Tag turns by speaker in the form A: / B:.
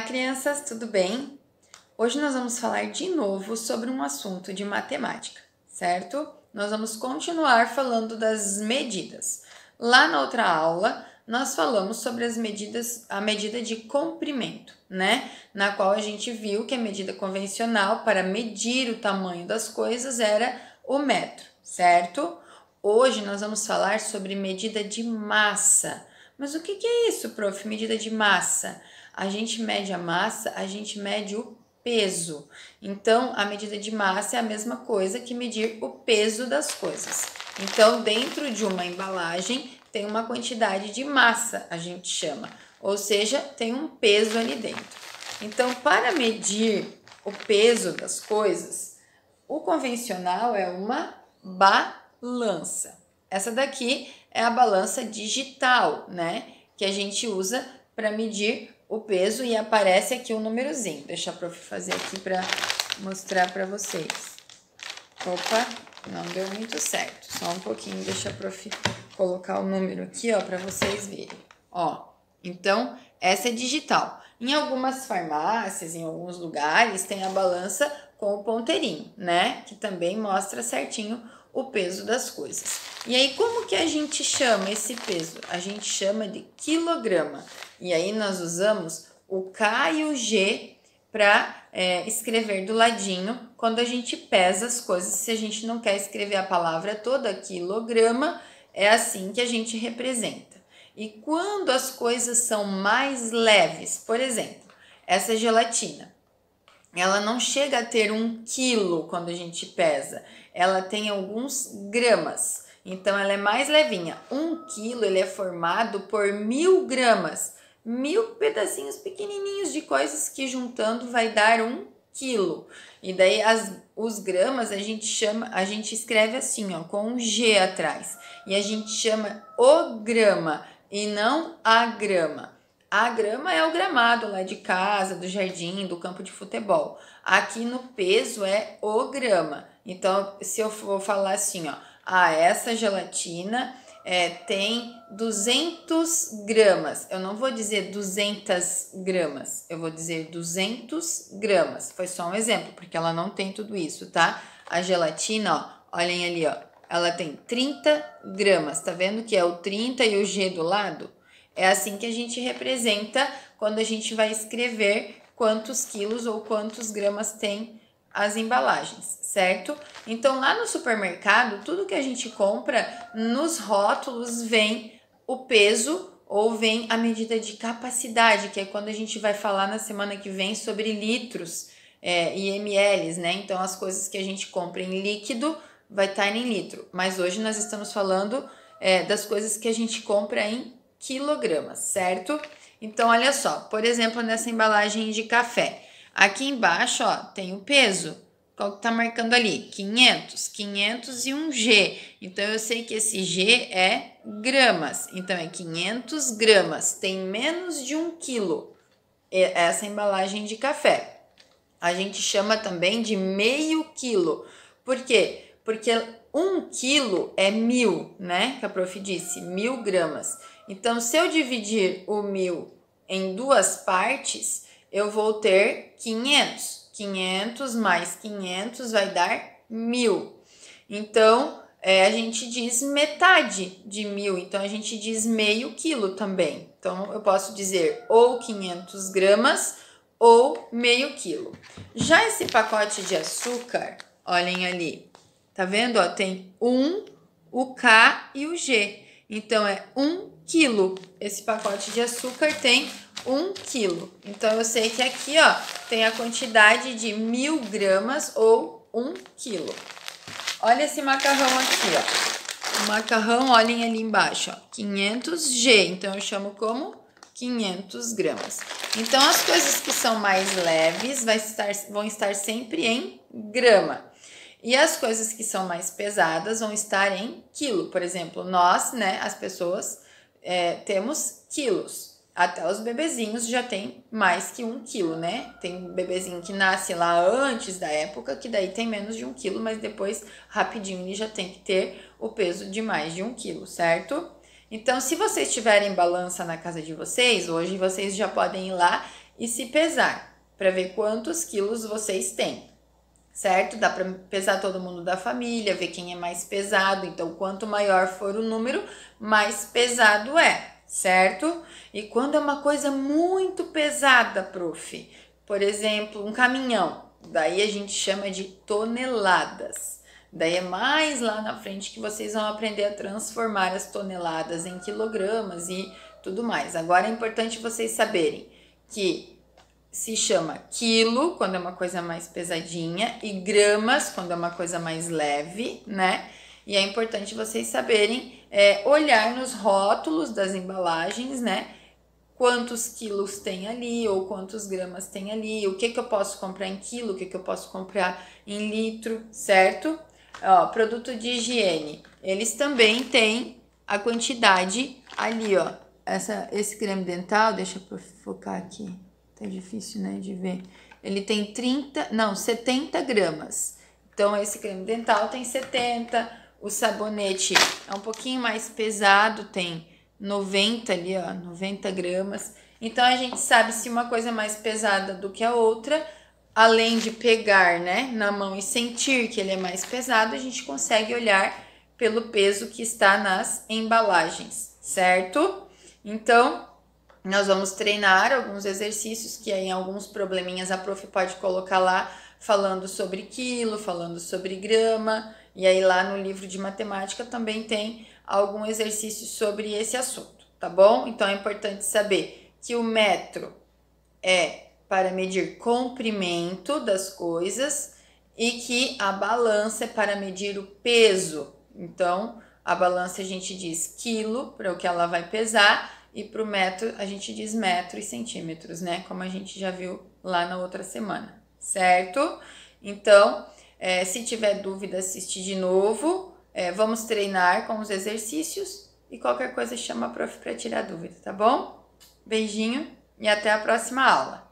A: crianças, tudo bem? Hoje nós vamos falar de novo sobre um assunto de matemática, certo? Nós vamos continuar falando das medidas. Lá na outra aula, nós falamos sobre as medidas, a medida de comprimento, né? Na qual a gente viu que a medida convencional para medir o tamanho das coisas era o metro, certo? Hoje nós vamos falar sobre medida de massa. Mas o que é isso, prof? Medida de massa? A gente mede a massa, a gente mede o peso. Então, a medida de massa é a mesma coisa que medir o peso das coisas. Então, dentro de uma embalagem, tem uma quantidade de massa, a gente chama. Ou seja, tem um peso ali dentro. Então, para medir o peso das coisas, o convencional é uma balança. Essa daqui é a balança digital, né? Que a gente usa para medir o peso e aparece aqui o númerozinho. Deixa a prof fazer aqui para mostrar para vocês. Opa, não deu muito certo. Só um pouquinho, deixa a prof colocar o número aqui, ó, para vocês verem. Ó, então, essa é digital. Em algumas farmácias, em alguns lugares, tem a balança com o ponteirinho, né? Que também mostra certinho o peso das coisas. E aí, como que a gente chama esse peso? A gente chama de quilograma. E aí, nós usamos o K e o G para escrever do ladinho quando a gente pesa as coisas. Se a gente não quer escrever a palavra toda, quilograma, é assim que a gente representa. E quando as coisas são mais leves, por exemplo, essa gelatina, ela não chega a ter 1 quilo quando a gente pesa, ela tem alguns gramas, então ela é mais levinha. 1 quilo ele é formado por 1000 gramas, 1000 pedacinhos pequenininhos de coisas que juntando vai dar 1 quilo. E daí os gramas a gente escreve assim, ó, com um G atrás, e a gente chama o grama e não a grama. A grama é o gramado lá de casa, do jardim, do campo de futebol. Aqui no peso é o grama. Então, se eu for falar assim, ó, essa gelatina tem 200 gramas. Eu não vou dizer 200 gramas, eu vou dizer 200 gramas. Foi só um exemplo, porque ela não tem tudo isso, tá? A gelatina, ó, olhem ali, ó, ela tem 30 gramas. Tá vendo que é o 30 e o G do lado? É assim que a gente representa quando a gente vai escrever quantos quilos ou quantos gramas tem as embalagens, certo? Então, lá no supermercado, tudo que a gente compra, nos rótulos vem o peso ou vem a medida de capacidade, que é quando a gente vai falar na semana que vem sobre litros e ml, né? Então, as coisas que a gente compra em líquido vai estar em litro. Mas hoje nós estamos falando das coisas que a gente compra em quilogramas, certo? Então, olha só, por exemplo, nessa embalagem de café, aqui embaixo, ó, tem o peso. Qual que tá marcando ali? 500, 501 G. Então, eu sei que esse G é gramas. Então, é 500 gramas. Tem menos de 1 quilo essa embalagem de café. A gente chama também de meio quilo. Por quê? Porque 1 quilo é 1000, né? Que a prof disse, 1000 gramas. Então, se eu dividir o 1000 em duas partes, eu vou ter 500. 500 mais 500 vai dar 1000. Então, a gente diz metade de 1000. Então, a gente diz meio quilo também. Então, eu posso dizer ou 500 gramas ou meio quilo. Já esse pacote de açúcar, olhem ali. Tá vendo? Ó, tem o K e o G. Então, é 1 quilo. Esse pacote de açúcar tem 1 quilo. Então, eu sei que aqui, ó, tem a quantidade de 1000 gramas ou 1 quilo. Olha esse macarrão aqui, ó. O macarrão, olhem ali embaixo, ó, 500 G. Então, eu chamo como 500 gramas. Então, as coisas que são mais leves vão estar sempre em grama. E as coisas que são mais pesadas vão estar em quilo. Por exemplo, nós, né, as pessoas, temos quilos. Até os bebezinhos já tem mais que 1 quilo, né? Tem bebezinho que nasce lá antes da época, que daí tem menos de 1 quilo, mas depois, rapidinho, ele já tem que ter o peso de mais de 1 quilo, certo? Então, se vocês tiverem balança na casa de vocês, hoje vocês já podem ir lá e se pesar, para ver quantos quilos vocês têm, certo? Dá para pesar todo mundo da família, ver quem é mais pesado, então quanto maior for o número, mais pesado é, certo? E quando é uma coisa muito pesada, prof, por exemplo, um caminhão, daí a gente chama de toneladas. Daí é mais lá na frente que vocês vão aprender a transformar as toneladas em quilogramas e tudo mais. Agora é importante vocês saberem que se chama quilo quando é uma coisa mais pesadinha e gramas quando é uma coisa mais leve, né? E é importante vocês saberem olhar nos rótulos das embalagens, né? Quantos quilos tem ali ou quantos gramas tem ali, o que eu posso comprar em quilo, o que eu posso comprar em litro, certo? Ó, produto de higiene, eles também têm a quantidade ali, ó. Esse creme dental, deixa eu focar aqui, tá difícil, né, de ver. Ele tem 70 gramas. Então, esse creme dental tem 70, o sabonete é um pouquinho mais pesado, tem 90 ali, ó, 90 gramas. Então, a gente sabe se uma coisa é mais pesada do que a outra, além de pegar, né, na mão e sentir que ele é mais pesado, a gente consegue olhar pelo peso que está nas embalagens, certo? Então, nós vamos treinar alguns exercícios que aí em alguns probleminhas a prof pode colocar lá, falando sobre quilo, falando sobre grama, e aí lá no livro de matemática também tem algum exercício sobre esse assunto, tá bom? Então é importante saber que o metro é para medir comprimento das coisas e que a balança é para medir o peso. Então, a balança a gente diz quilo para o que ela vai pesar e para o metro a gente diz metro e centímetros, né? Como a gente já viu lá na outra semana, certo? Então, se tiver dúvida, assiste de novo. Vamos treinar com os exercícios e qualquer coisa chama a prof para tirar dúvida, tá bom? Beijinho e até a próxima aula.